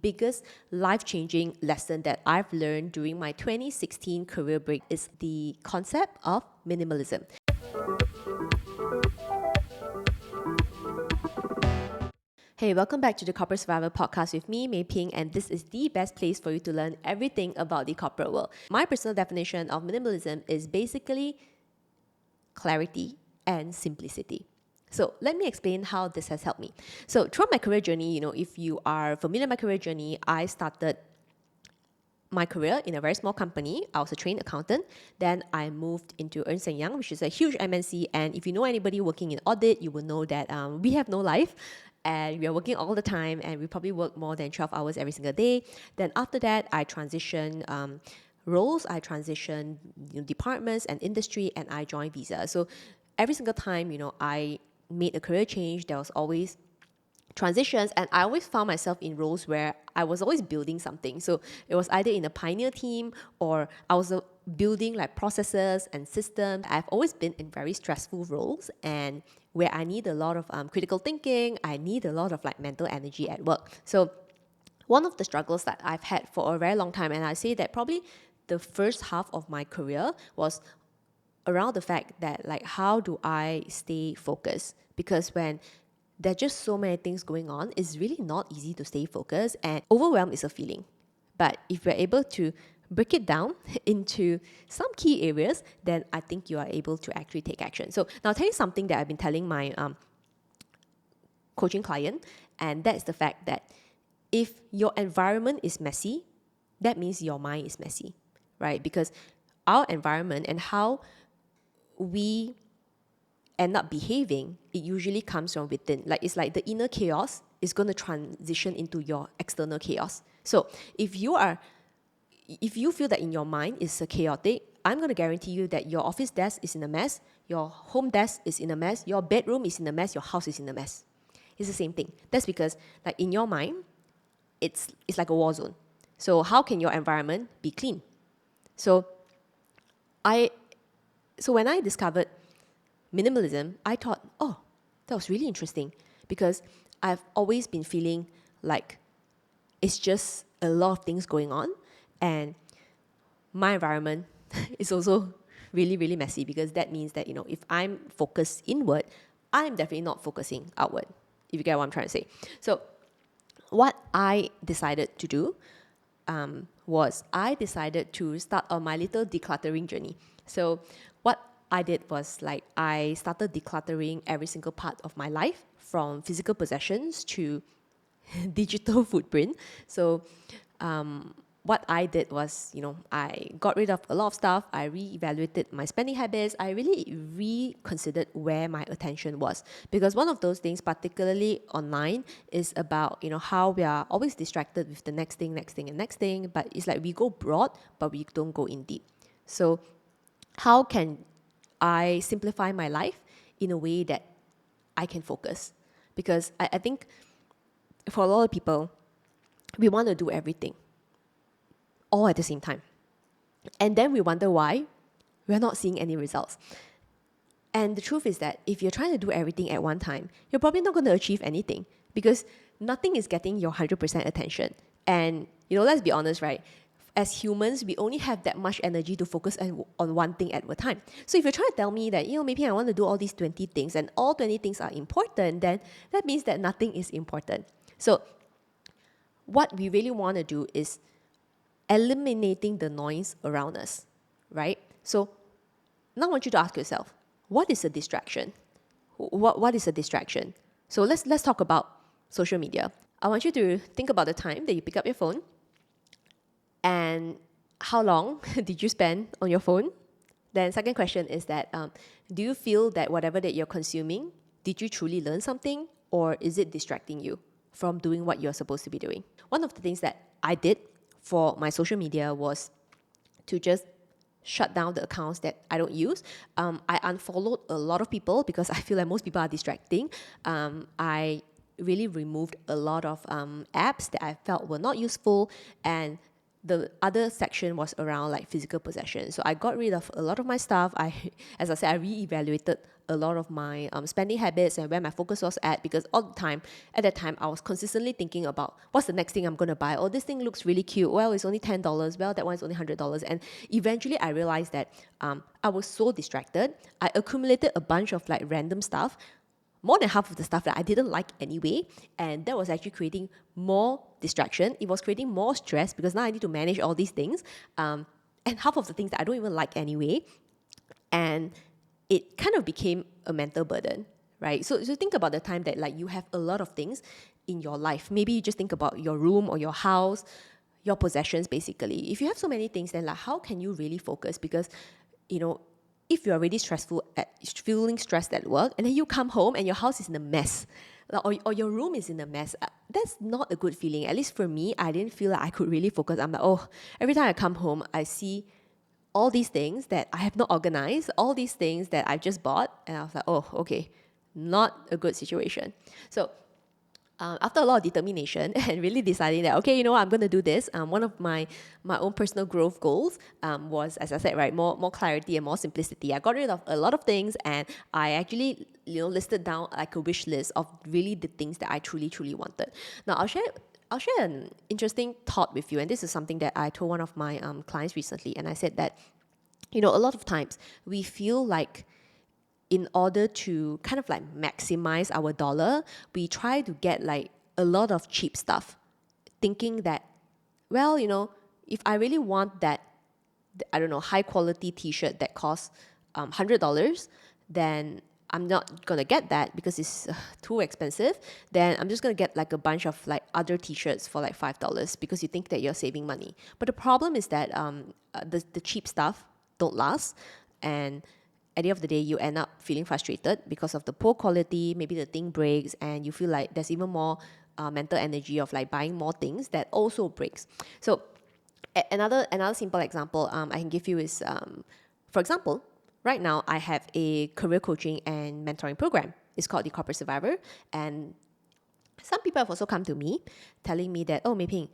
biggest life-changing lesson that I've learned during my 2016 career break is the concept of minimalism. Hey, welcome back to the Corporate Survivor podcast with me, Mei Ping, and this is the best place for you to learn everything about the corporate world. My personal definition of minimalism is basically clarity and simplicity. So let me explain how this has helped me. So throughout my career journey, if you are familiar with my career journey, I started my career in a very small company. I was a trained accountant. Then I moved into Ernst & Young, which is a huge MNC. And if you know anybody working in audit, you will know that we have no life. And we are working all the time. And we probably work more than 12 hours every single day. Then after that, I transitioned roles. I transitioned departments and industry. And I joined Visa. So every single time, I made a career change, there was always transitions, and I always found myself in roles where I was always building something. So it was either in a pioneer team or I was building like processes and systems. I've always been in very stressful roles and where I need a lot of critical thinking. I need a lot of like mental energy at work. So one of the struggles that I've had for a very long time, and I say that probably the first half of my career was around the fact that like how do I stay focused? Because when there are just so many things going on, it's really not easy to stay focused, and overwhelm is a feeling. But if we're able to break it down into some key areas, then I think you are able to actually take action. So now I'll tell you something that I've been telling my coaching client, and that's the fact that if your environment is messy, that means your mind is messy, right? Because our environment and how we end up behaving, it usually comes from within. Like it's like the inner chaos is going to transition into your external chaos. So if you feel that in your mind is chaotic, I'm going to guarantee you that your office desk is in a mess, your home desk is in a mess, your bedroom is in a mess, your house is in a mess. It's the same thing. That's because like in your mind, it's like a war zone. So how can your environment be clean? So when I discovered minimalism, I thought, oh, that was really interesting because I've always been feeling like it's just a lot of things going on, and my environment is also really, really messy because that means that, if I'm focused inward, I'm definitely not focusing outward, if you get what I'm trying to say. So what I decided to do was I decided to start on my little decluttering journey. So what I did was like I started decluttering every single part of my life, from physical possessions to digital footprint. So what I did was, I got rid of a lot of stuff. I reevaluated my spending habits. I really reconsidered where my attention was. Because one of those things, particularly online, is about, how we are always distracted with the next thing, and next thing. But it's like we go broad, but we don't go in deep. So how can I simplify my life in a way that I can focus? Because I think for a lot of people, we want to do everything all at the same time. And then we wonder why we're not seeing any results. And the truth is that if you're trying to do everything at one time, you're probably not going to achieve anything because nothing is getting your 100% attention. And, let's be honest, right? As humans, we only have that much energy to focus on one thing at a time. So if you're trying to tell me that, maybe I want to do all these 20 things and all 20 things are important, then that means that nothing is important. So what we really want to do is eliminating the noise around us, right? So now I want you to ask yourself, what is a distraction? What is a distraction? So let's talk about social media. I want you to think about the time that you pick up your phone and how long did you spend on your phone? Then second question is that, do you feel that whatever that you're consuming, did you truly learn something, or is it distracting you from doing what you're supposed to be doing? One of the things that I did for my social media was to just shut down the accounts that I don't use. I unfollowed a lot of people because I feel like most people are distracting. I really removed a lot of apps that I felt were not useful, and the other section was around like physical possession. So I got rid of a lot of my stuff. As I said, I reevaluated a lot of my spending habits and where my focus was at, because at that time, I was consistently thinking about what's the next thing I'm going to buy. Oh, this thing looks really cute. Well, it's only $10. Well, that one's only $100. And eventually I realized that I was so distracted. I accumulated a bunch of like random stuff, more than half of the stuff that I didn't like anyway. And that was actually creating more distraction. It was creating more stress because now I need to manage all these things. And half of the things that I don't even like anyway. And it kind of became a mental burden, right? So think about the time that like you have a lot of things in your life. Maybe you just think about your room or your house, your possessions basically. If you have so many things, then like how can you really focus? Because, if you're already feeling stressed at work, and then you come home and your house is in a mess, or your room is in a mess, that's not a good feeling. At least for me, I didn't feel like I could really focus. I'm like, every time I come home, I see all these things that I have not organized, all these things that I've just bought, and I was like, okay, not a good situation. So after a lot of determination and really deciding that, okay, I'm going to do this. One of my own personal growth goals was, as I said, right, more clarity and more simplicity. I got rid of a lot of things, and I actually, listed down like a wish list of really the things that I truly, truly wanted. Now, I'll share an interesting thought with you, and this is something that I told one of my clients recently, and I said that, a lot of times we feel like, in order to kind of like maximize our dollar, we try to get like a lot of cheap stuff, thinking that, well, if I really want that, I don't know, high quality t-shirt that costs $100, then I'm not gonna get that because it's too expensive. Then I'm just gonna get like a bunch of like other t-shirts for like $5 because you think that you're saving money. But the problem is that the cheap stuff don't last, and at the end of the day, you end up feeling frustrated because of the poor quality. Maybe the thing breaks, and you feel like there's even more mental energy of like buying more things that also breaks. So another simple example I can give you is, for example, right now I have a career coaching and mentoring program. It's called the Corporate Survivor, and some people have also come to me telling me that, Mei Ping,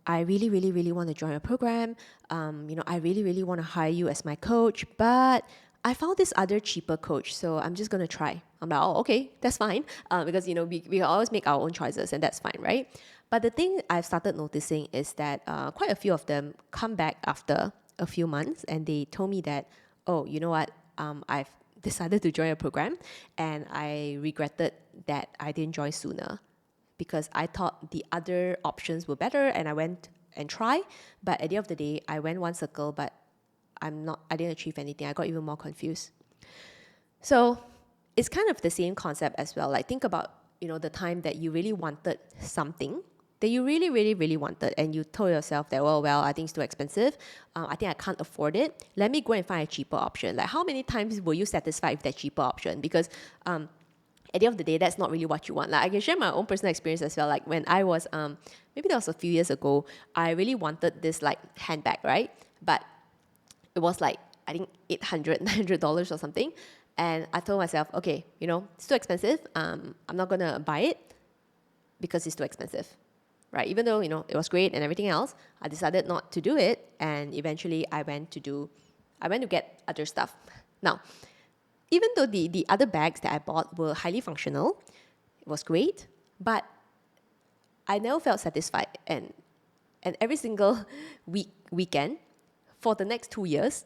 I really, really, really want to join a program. I really, really want to hire you as my coach, but I found this other cheaper coach, so I'm just going to try. I'm like, okay, that's fine. Because, we always make our own choices, and that's fine, right? But the thing I've started noticing is that quite a few of them come back after a few months, and they told me that, you know what, I've decided to join a program, and I regretted that I didn't join sooner, because I thought the other options were better, and I went and tried. But at the end of the day, I went one circle, but I didn't achieve anything. I got even more confused. So it's kind of the same concept as well. Like, think about, the time that you really wanted something that you really, really, really wanted, and you told yourself that, well, I think it's too expensive. I think I can't afford it. Let me go and find a cheaper option. Like, how many times were you satisfied with that cheaper option? Because at the end of the day, that's not really what you want. Like, I can share my own personal experience as well. Like, when I was, maybe that was a few years ago, I really wanted this like handbag, right? But it was like, I think $800, $900 or something. And I told myself, okay, it's too expensive. I'm not gonna buy it because it's too expensive, right? Even though, it was great and everything else, I decided not to do it. And eventually I went to get other stuff. Now, even though the other bags that I bought were highly functional, it was great, but I never felt satisfied. And every single weekend for the next 2 years,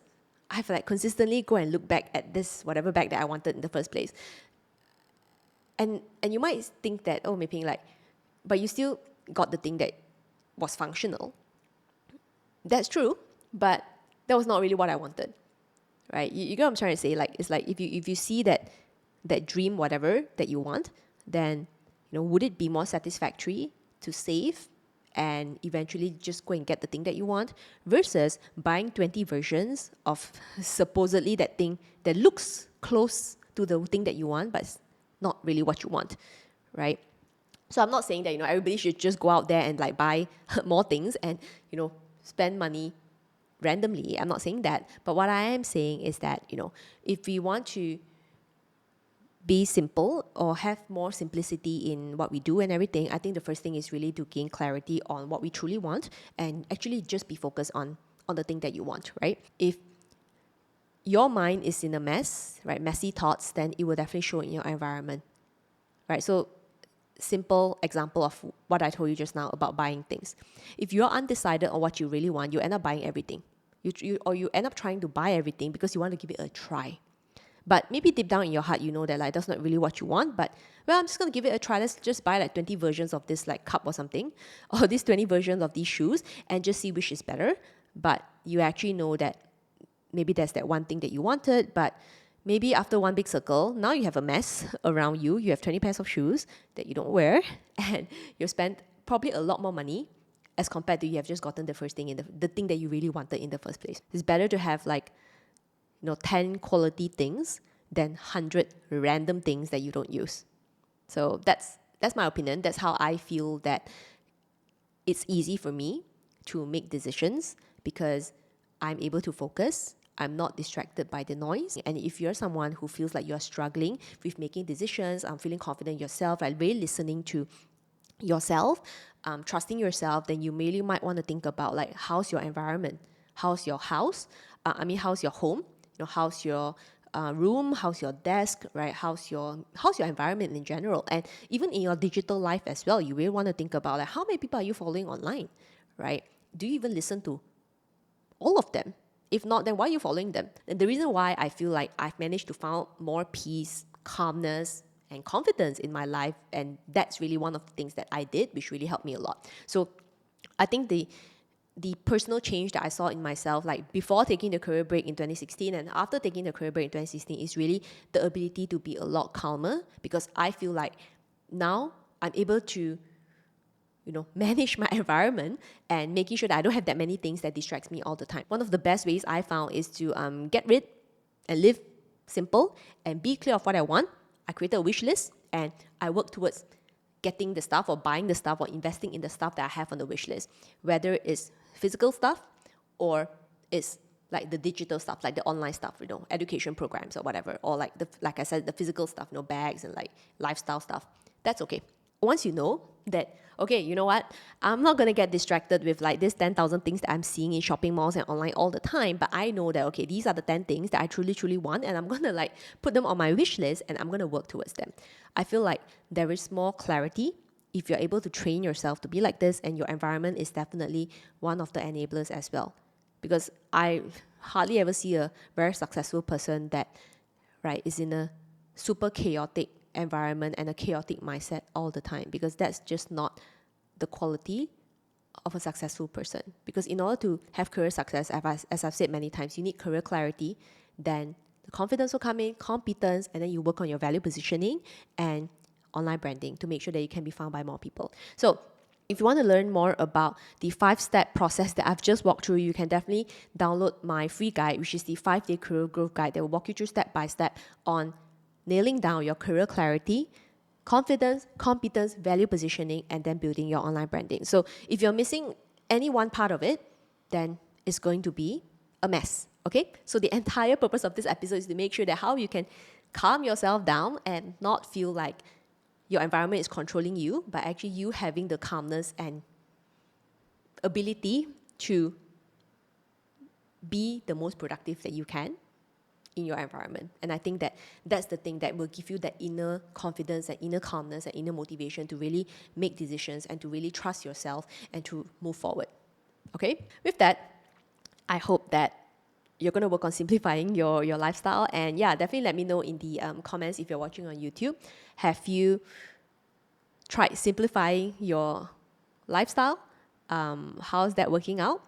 I have like consistently go and look back at this whatever bag that I wanted in the first place. And you might think that, Mei Ping, like, but you still got the thing that was functional. That's true, but that was not really what I wanted. Right? You get what I'm trying to say? Like, it's like if you see that dream, whatever that you want, then would it be more satisfactory to save and eventually just go and get the thing that you want, versus buying 20 versions of supposedly that thing that looks close to the thing that you want, but it's not really what you want, right? So I'm not saying that everybody should just go out there and like buy more things and spend money randomly. I'm not saying that. But what I am saying is that, if we want to be simple or have more simplicity in what we do and everything, I think the first thing is really to gain clarity on what we truly want and actually just be focused on the thing that you want, right? If your mind is in a mess, right, messy thoughts, then it will definitely show in your environment, right? So simple example of what I told you just now about buying things. If you're undecided on what you really want, you end up buying everything. You end up trying to buy everything because you want to give it a try. But maybe deep down in your heart, you know that like that's not really what you want. But well, I'm just gonna give it a try. Let's just buy like 20 versions of this like cup or something, or these 20 versions of these shoes, and just see which is better. But you actually know that maybe there's that one thing that you wanted, but maybe after one big circle, now you have a mess around you. You have 20 pairs of shoes that you don't wear, and you spent probably a lot more money as compared to you have just gotten the first thing in the thing that you really wanted in the first place. It's better to have like 10 quality things than 100 random things that you don't use. So that's my opinion. That's how I feel that it's easy for me to make decisions because I'm able to focus. I'm not distracted by the noise. And if you're someone who feels like you're struggling with making decisions, feeling confident in yourself, like really listening to yourself, trusting yourself, then you really might want to think about like how's your environment, how's your house, how's your home, how's your room, how's your desk, right? How's your environment in general, and even in your digital life as well. You really want to think about like how many people are you following online, right? Do you even listen to all of them? If not, then why are you following them? And the reason why I feel like I've managed to find more peace, calmness, and confidence in my life, and that's really one of the things that I did, which really helped me a lot. So I think the personal change that I saw in myself, like before taking the career break in 2016 and after taking the career break in 2016, is really the ability to be a lot calmer, because I feel like now I'm able to manage my environment and making sure that I don't have that many things that distracts me all the time. One of the best ways I found is to get rid and live simple and be clear of what I want. I created a wish list and I work towards getting the stuff or buying the stuff or investing in the stuff that I have on the wish list, whether it's physical stuff or it's like the digital stuff, like the online stuff, education programs or whatever, or like I said, the physical stuff, bags and like lifestyle stuff. That's okay. Once you know that, okay, you know what, I'm not going to get distracted with like this 10,000 things that I'm seeing in shopping malls and online all the time, but I know that, okay, these are the 10 things that I truly want, and I'm going to like put them on my wish list and I'm going to work towards them. I feel like there is more clarity if you're able to train yourself to be like this, and your environment is definitely one of the enablers as well. Because I hardly ever see a very successful person that, right, is in a super chaotic environment and a chaotic mindset all the time, because that's just not the quality of a successful person. Because in order to have career success, as I've said many times, you need career clarity, then the confidence will come in, competence, and then you work on your value positioning and online branding to make sure that you can be found by more people. So if you want to learn more about the 5-step process that I've just walked through, you can definitely download my free guide, which is the 5-day career growth guide that will walk you through step by step on nailing down your career clarity, confidence, competence, value positioning, and then building your online branding. So if you're missing any one part of it, then it's going to be a mess, okay? So the entire purpose of this episode is to make sure that how you can calm yourself down and not feel like your environment is controlling you, but actually you having the calmness and ability to be the most productive that you can in your environment. And I think that that's the thing that will give you that inner confidence and inner calmness and inner motivation to really make decisions and to really trust yourself and to move forward. Okay? With that, I hope that you're going to work on simplifying your lifestyle. And yeah, definitely let me know in the comments if you're watching on YouTube. Have you tried simplifying your lifestyle? How's that working out?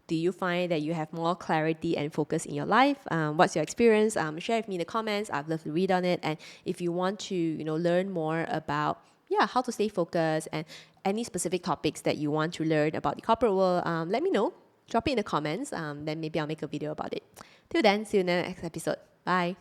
Do you find that you have more clarity and focus in your life? What's your experience? Share with me in the comments. I'd love to read on it. And if you want to, learn more about how to stay focused and any specific topics that you want to learn about the corporate world, let me know. Drop it in the comments. Then maybe I'll make a video about it. Till then, see you in the next episode. Bye.